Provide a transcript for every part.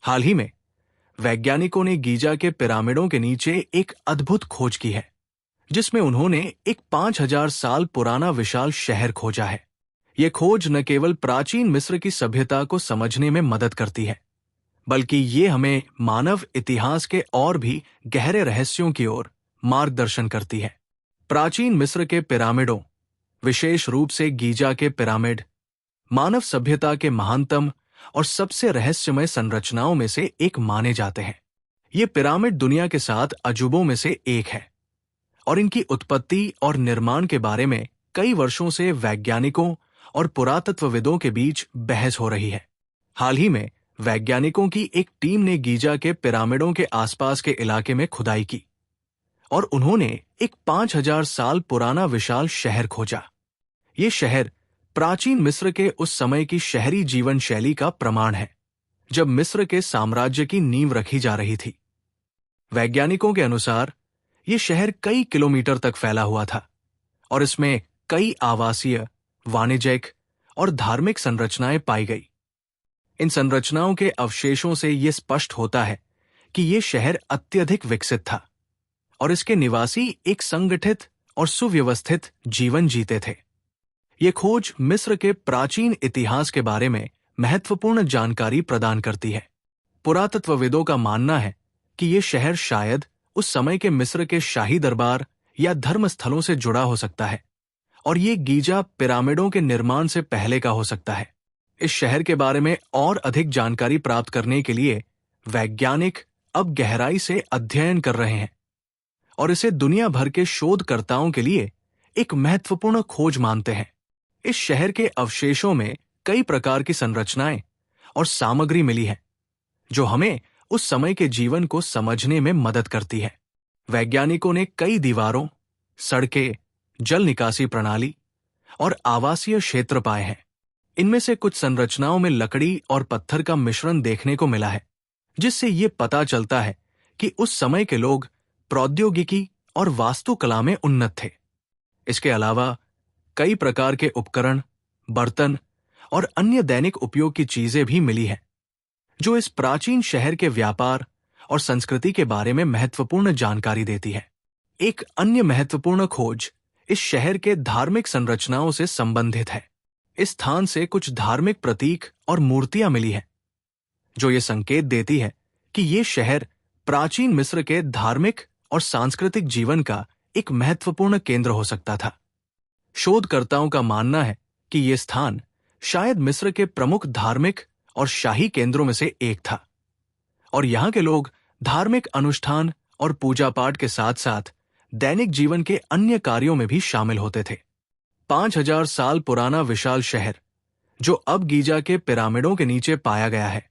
हाल ही में वैज्ञानिकों ने गीजा के पिरामिडों के नीचे एक अद्भुत खोज की है, जिसमें उन्होंने एक 5000 साल पुराना विशाल शहर खोजा है। यह खोज न केवल प्राचीन मिस्र की सभ्यता को समझने में मदद करती है, बल्कि ये हमें मानव इतिहास के और भी गहरे रहस्यों की ओर मार्गदर्शन करती है। प्राचीन मिस्र के पिरामिडों, विशेष रूप से गीजा के पिरामिड, मानव सभ्यता के महानतम और सबसे रहस्यमय संरचनाओं में से एक माने जाते हैं। ये पिरामिड दुनिया के 7 अजूबों में से एक है और इनकी उत्पत्ति और निर्माण के बारे में कई वर्षों से वैज्ञानिकों और पुरातत्वविदों के बीच बहस हो रही है। हाल ही में वैज्ञानिकों की एक टीम ने गीजा के पिरामिडों के आसपास के इलाके में खुदाई की और उन्होंने एक 5000 साल पुराना विशाल शहर खोजा। ये शहर प्राचीन मिस्र के उस समय की शहरी जीवन शैली का प्रमाण है, जब मिस्र के साम्राज्य की नींव रखी जा रही थी। वैज्ञानिकों के अनुसार ये शहर कई किलोमीटर तक फैला हुआ था और इसमें कई आवासीय, वाणिज्यिक और धार्मिक संरचनाएं पाई गई। इन संरचनाओं के अवशेषों से यह स्पष्ट होता है कि यह शहर अत्यधिक विकसित था और इसके निवासी एक संगठित और सुव्यवस्थित जीवन जीते थे। यह खोज मिस्र के प्राचीन इतिहास के बारे में महत्वपूर्ण जानकारी प्रदान करती है। पुरातत्वविदों का मानना है कि यह शहर शायद उस समय के मिस्र के शाही दरबार या धर्म स्थलों से जुड़ा हो सकता है और ये गीजा पिरामिडों के निर्माण से पहले का हो सकता है। इस शहर के बारे में और अधिक जानकारी प्राप्त करने के लिए वैज्ञानिक अब गहराई से अध्ययन कर रहे हैं और इसे दुनिया भर के शोधकर्ताओं के लिए एक महत्वपूर्ण खोज मानते हैं। इस शहर के अवशेषों में कई प्रकार की संरचनाएं और सामग्री मिली है, जो हमें उस समय के जीवन को समझने में मदद करती है। वैज्ञानिकों ने कई दीवारों, सड़कें, जल निकासी प्रणाली और आवासीय क्षेत्र पाए हैं। इनमें से कुछ संरचनाओं में लकड़ी और पत्थर का मिश्रण देखने को मिला है, जिससे ये पता चलता है कि उस समय के लोग प्रौद्योगिकी और वास्तुकला में उन्नत थे। इसके अलावा कई प्रकार के उपकरण, बर्तन और अन्य दैनिक उपयोग की चीजें भी मिली हैं, जो इस प्राचीन शहर के व्यापार और संस्कृति के बारे में महत्वपूर्ण जानकारी देती है। एक अन्य महत्वपूर्ण खोज इस शहर के धार्मिक संरचनाओं से संबंधित है। इस स्थान से कुछ धार्मिक प्रतीक और मूर्तियां मिली हैं, जो ये संकेत देती है कि ये शहर प्राचीन मिस्र के धार्मिक और सांस्कृतिक जीवन का एक महत्वपूर्ण केंद्र हो सकता था। शोधकर्ताओं का मानना है कि ये स्थान शायद मिस्र के प्रमुख धार्मिक और शाही केंद्रों में से एक था और यहाँ के लोग धार्मिक अनुष्ठान और पूजा पाठ के साथ साथ दैनिक जीवन के अन्य कार्यों में भी शामिल होते थे। 5000 साल पुराना विशाल शहर, जो अब गीजा के पिरामिडों के नीचे पाया गया है,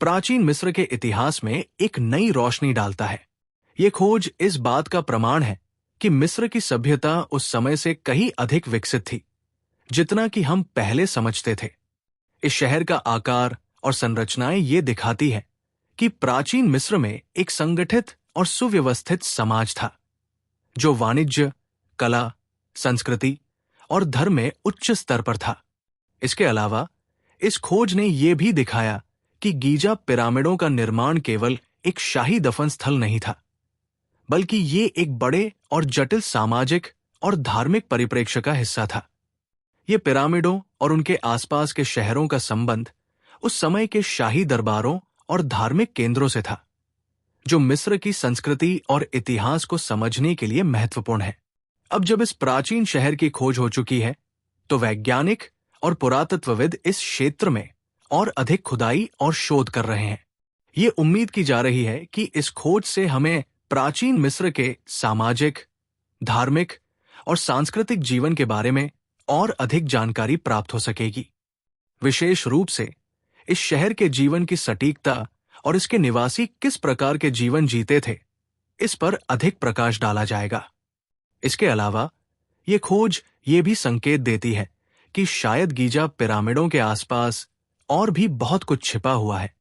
प्राचीन मिस्र के इतिहास में एक नई रोशनी डालता है। ये खोज इस बात का प्रमाण है कि मिस्र की सभ्यता उस समय से कहीं अधिक विकसित थी, जितना कि हम पहले समझते थे। इस शहर का आकार और संरचनाएं ये दिखाती है कि प्राचीन मिस्र में एक संगठित और सुव्यवस्थित समाज था, जो वाणिज्य, कला, संस्कृति और धर्म में उच्च स्तर पर था। इसके अलावा इस खोज ने यह भी दिखाया कि गीजा पिरामिडों का निर्माण केवल एक शाही दफन स्थल नहीं था, बल्कि ये एक बड़े और जटिल सामाजिक और धार्मिक परिप्रेक्ष्य का हिस्सा था। ये पिरामिडों और उनके आसपास के शहरों का संबंध उस समय के शाही दरबारों और धार्मिक केंद्रों से था, जो मिस्र की संस्कृति और इतिहास को समझने के लिए महत्वपूर्ण है। अब जब इस प्राचीन शहर की खोज हो चुकी है, तो वैज्ञानिक और पुरातत्वविद इस क्षेत्र में और अधिक खुदाई और शोध कर रहे हैं। ये उम्मीद की जा रही है कि इस खोज से हमें प्राचीन मिस्र के सामाजिक, धार्मिक और सांस्कृतिक जीवन के बारे में और अधिक जानकारी प्राप्त हो सकेगी। विशेष रूप से इस शहर के जीवन की सटीकता और इसके निवासी किस प्रकार के जीवन जीते थे, इस पर अधिक प्रकाश डाला जाएगा। इसके अलावा ये खोज ये भी संकेत देती है कि शायद गीजा पिरामिडों के आसपास और भी बहुत कुछ छिपा हुआ है,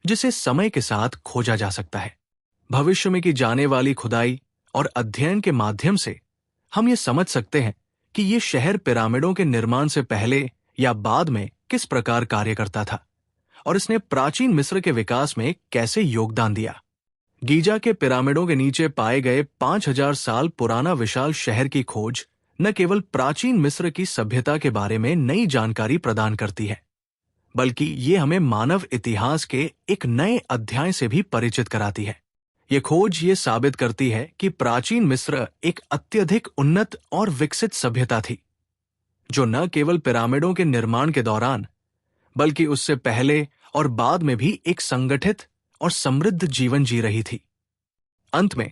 जिसे समय के साथ खोजा जा सकता है। भविष्य में की जाने वाली खुदाई और अध्ययन के माध्यम से हम ये समझ सकते हैं कि ये शहर पिरामिडों के निर्माण से पहले या बाद में किस प्रकार कार्य करता था और इसने प्राचीन मिस्र के विकास में कैसे योगदान दिया। गीजा के पिरामिडों के नीचे पाए गए 5000 साल पुराना विशाल शहर की खोज न केवल प्राचीन मिस्र की सभ्यता के बारे में नई जानकारी प्रदान करती है, बल्कि ये हमें मानव इतिहास के एक नए अध्याय से भी परिचित कराती है। ये खोज ये साबित करती है कि प्राचीन मिस्र एक अत्यधिक उन्नत और विकसित सभ्यता थी, जो न केवल पिरामिडों के निर्माण के दौरान बल्कि उससे पहले और बाद में भी एक संगठित और समृद्ध जीवन जी रही थी। अंत में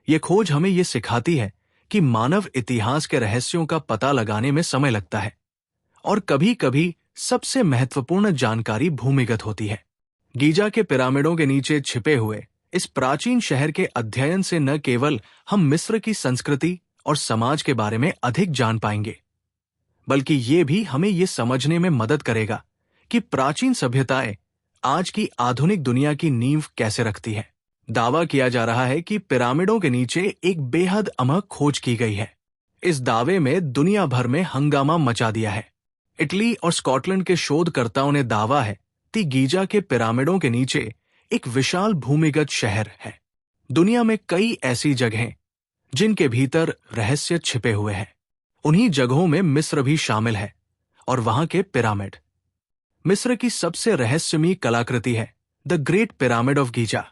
यह खोज हमें यह सिखाती है कि मानव इतिहास के रहस्यों का पता लगाने में समय लगता है और कभी-कभी सबसे महत्वपूर्ण जानकारी भूमिगत होती है। गीजा के पिरामिडों के नीचे छिपे हुए इस प्राचीन शहर के अध्ययन से न केवल हम मिस्र की संस्कृति और समाज के बारे में अधिक जान पाएंगे, बल्कि ये भी हमें ये समझने में मदद करेगा कि प्राचीन सभ्यताएं आज की आधुनिक दुनिया की नींव कैसे रखती है। दावा किया जा रहा है कि पिरामिडों के नीचे एक बेहद अमोघ खोज की गई है। इस दावे में दुनिया भर में हंगामा मचा दिया है। इटली और स्कॉटलैंड के शोधकर्ताओं ने दावा है कि गीजा के पिरामिडों के नीचे एक विशाल भूमिगत शहर है। दुनिया में कई ऐसी जगहें जिनके भीतर रहस्य छिपे हुए हैं। उन्हीं जगहों में मिस्र भी शामिल है और वहां के पिरामिड। मिस्र की सबसे रहस्यमयी कलाकृति है the great pyramid of Giza.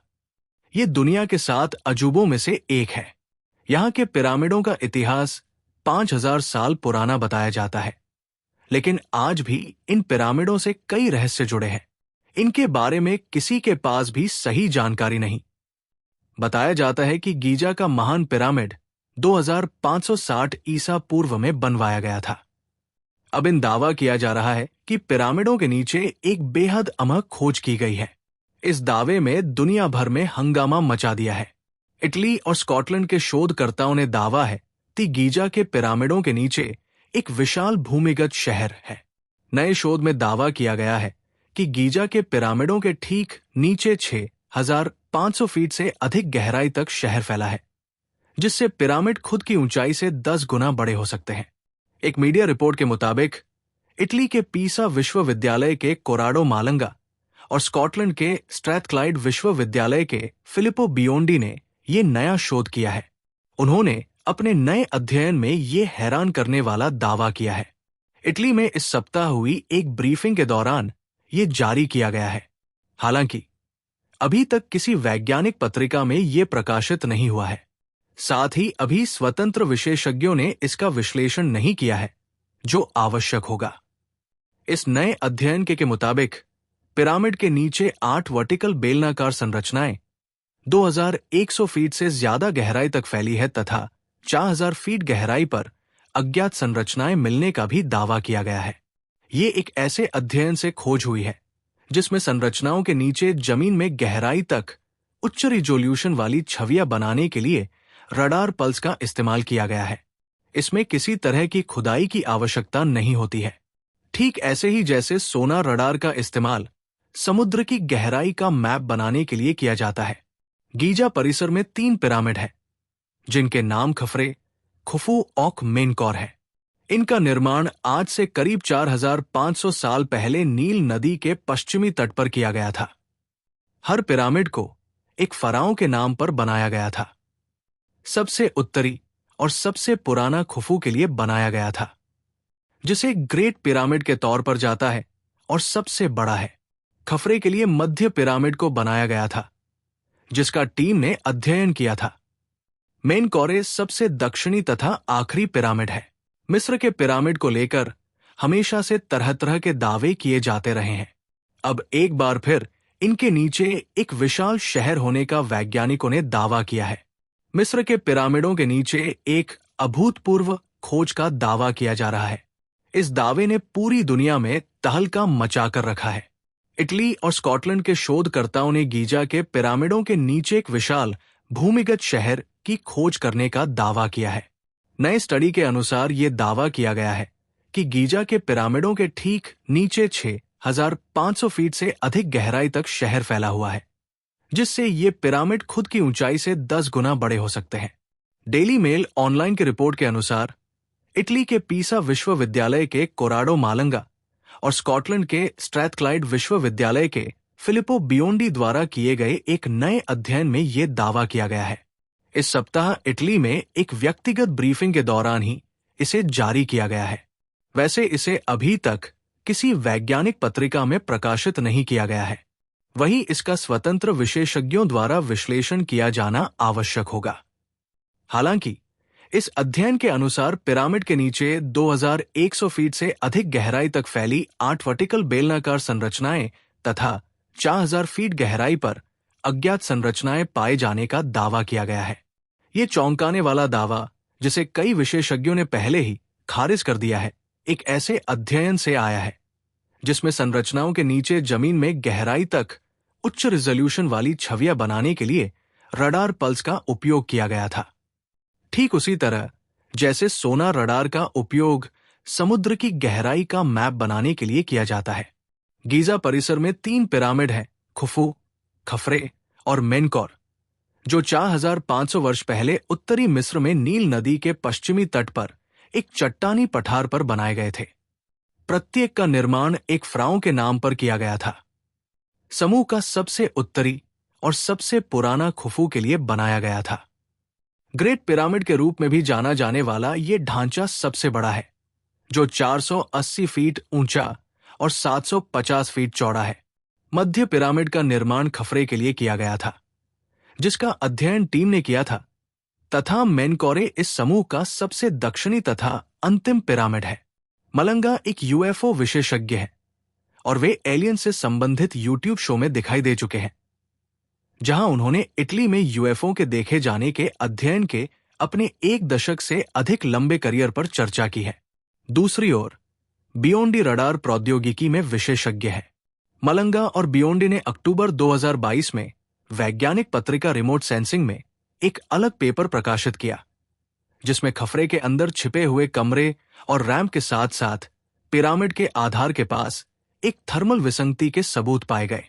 ये दुनिया के 7 अजूबों में से एक है। यहाँ के पिरामिडों का इतिहास 5000 साल पुराना बताया जाता है, लेकिन आज भी इन पिरामिडों से कई रहस्य जुड़े हैं। इनके बारे में किसी के पास भी सही जानकारी नहीं। बताया जाता है कि गीजा का महान पिरामिड 2560 ईसा पूर्व में बनवाया गया था। अब इन दावा किया जा रहा है कि पिरामिडों के नीचे एक बेहद अमोघ खोज की गई है। इस दावे में दुनिया भर में हंगामा मचा दिया है। इटली और स्कॉटलैंड के शोधकर्ताओं ने दावा है कि गीजा के पिरामिडों के नीचे एक विशाल भूमिगत शहर है। नए शोध में दावा किया गया है कि गीजा के पिरामिडों के ठीक नीचे 6500 फीट से अधिक गहराई तक शहर फैला है, जिससे पिरामिड खुद की ऊंचाई से 10 गुना बड़े हो सकते हैं। एक मीडिया रिपोर्ट के मुताबिक इटली के पीसा विश्वविद्यालय के कोराडो मालंगा और स्कॉटलैंड के स्ट्रैथक्लाइड विश्वविद्यालय के फिलिपो बियोंडी ने ये नया शोध किया है। उन्होंने अपने नए अध्ययन में ये हैरान करने वाला दावा किया है। इटली में इस सप्ताह हुई एक ब्रीफिंग के दौरान ये जारी किया गया है। हालांकि अभी तक किसी वैज्ञानिक पत्रिका में ये प्रकाशित नहीं हुआ है। साथ ही अभी स्वतंत्र विशेषज्ञों ने इसका विश्लेषण नहीं किया है, जो आवश्यक होगा। इस नए अध्ययन के मुताबिक पिरामिड के नीचे 8 वर्टिकल बेलनाकार संरचनाएं 2100 फीट से ज्यादा गहराई तक फैली है तथा 4000 फीट गहराई पर अज्ञात संरचनाएं मिलने का भी दावा किया गया है। ये एक ऐसे अध्ययन से खोज हुई है जिसमें संरचनाओं के नीचे जमीन में गहराई तक उच्च रिजोल्यूशन वाली छवियां बनाने के लिए रडार पल्स का इस्तेमाल किया गया है। इसमें किसी तरह की खुदाई की आवश्यकता नहीं होती है, ठीक ऐसे ही जैसे सोनार रडार का इस्तेमाल समुद्र की गहराई का मैप बनाने के लिए किया जाता है। गीजा परिसर में 3 पिरामिड हैं, जिनके नाम खफरे, खुफू और मेनकौर है। इनका निर्माण आज से करीब 4500 साल पहले नील नदी के पश्चिमी तट पर किया गया था। हर पिरामिड को एक फराओं के नाम पर बनाया गया था। सबसे उत्तरी और सबसे पुराना खुफू के लिए बनाया गया था, जिसे ग्रेट पिरामिड के तौर पर जाता है और सबसे बड़ा है। खफरे के लिए मध्य पिरामिड को बनाया गया था, जिसका टीम ने अध्ययन किया था। मेनकौरे सबसे दक्षिणी तथा आखिरी पिरामिड है। मिस्र के पिरामिड को लेकर हमेशा से तरह तरह के दावे किए जाते रहे हैं। अब एक बार फिर इनके नीचे एक विशाल शहर होने का वैज्ञानिकों ने दावा किया है। मिस्र के पिरामिडों के नीचे एक अभूतपूर्व खोज का दावा किया जा रहा है। इस दावे ने पूरी दुनिया में तहलका मचाकर रखा है। इटली और स्कॉटलैंड के शोधकर्ताओं ने गीजा के पिरामिडों के नीचे एक विशाल भूमिगत शहर की खोज करने का दावा किया है। नए स्टडी के अनुसार ये दावा किया गया है कि गीजा के पिरामिडों के ठीक नीचे 6500 फीट से अधिक गहराई तक शहर फैला हुआ है, जिससे ये पिरामिड खुद की ऊंचाई से 10 गुना बड़े हो सकते हैं। डेली मेल ऑनलाइन की रिपोर्ट के अनुसार इटली के पीसा विश्वविद्यालय के कोराडो मालंगा और स्कॉटलैंड के स्ट्रैथक्लाइड विश्वविद्यालय के फिलिपो बियोंडी द्वारा किए गए एक नए अध्ययन में यह दावा किया गया है। इस सप्ताह इटली में एक व्यक्तिगत ब्रीफिंग के दौरान ही इसे जारी किया गया है। वैसे इसे अभी तक किसी वैज्ञानिक पत्रिका में प्रकाशित नहीं किया गया है, वहीं इसका स्वतंत्र विशेषज्ञों द्वारा विश्लेषण किया जाना आवश्यक होगा। हालांकि इस अध्ययन के अनुसार पिरामिड के नीचे 2100 फीट से अधिक गहराई तक फैली 8 वर्टिकल बेलनाकार संरचनाएं तथा 4000 फीट गहराई पर अज्ञात संरचनाएं पाए जाने का दावा किया गया है। ये चौंकाने वाला दावा, जिसे कई विशेषज्ञों ने पहले ही खारिज कर दिया है, एक ऐसे अध्ययन से आया है जिसमें संरचनाओं के नीचे जमीन में गहराई तक उच्च रिजोल्यूशन वाली छवियां बनाने के लिए रडार पल्स का उपयोग किया गया था। ठीक उसी तरह जैसे सोनार रडार का उपयोग समुद्र की गहराई का मैप बनाने के लिए किया जाता है। गीजा परिसर में 3 पिरामिड हैं, खुफू, खफरे और मेनकौर, जो 4500 वर्ष पहले उत्तरी मिस्र में नील नदी के पश्चिमी तट पर एक चट्टानी पठार पर बनाए गए थे। प्रत्येक का निर्माण एक फराओं के नाम पर किया गया था। समूह का सबसे उत्तरी और सबसे पुराना खुफू के लिए बनाया गया था। ग्रेट पिरामिड के रूप में भी जाना जाने वाला ये ढांचा सबसे बड़ा है, जो 480 फीट ऊंचा और 750 फीट चौड़ा है। मध्य पिरामिड का निर्माण खफरे के लिए किया गया था, जिसका अध्ययन टीम ने किया था, तथा मेनकौरे इस समूह का सबसे दक्षिणी तथा अंतिम पिरामिड है। मलंगा एक यूएफओ विशेषज्ञ है और वे एलियन से संबंधित यूट्यूब शो में दिखाई दे चुके हैं, जहां उन्होंने इटली में यूएफओ के देखे जाने के अध्ययन के अपने 1 दशक से अधिक लंबे करियर पर चर्चा की है। दूसरी ओर बियोंडी रडार प्रौद्योगिकी में विशेषज्ञ है। मलंगा और बियोंडी ने अक्टूबर 2022 में वैज्ञानिक पत्रिका रिमोट सेंसिंग में एक अलग पेपर प्रकाशित किया, जिसमें खफरे के अंदर छिपे हुए कमरे और रैंप के साथ साथ पिरामिड के आधार के पास एक थर्मल विसंगति के सबूत पाए गए।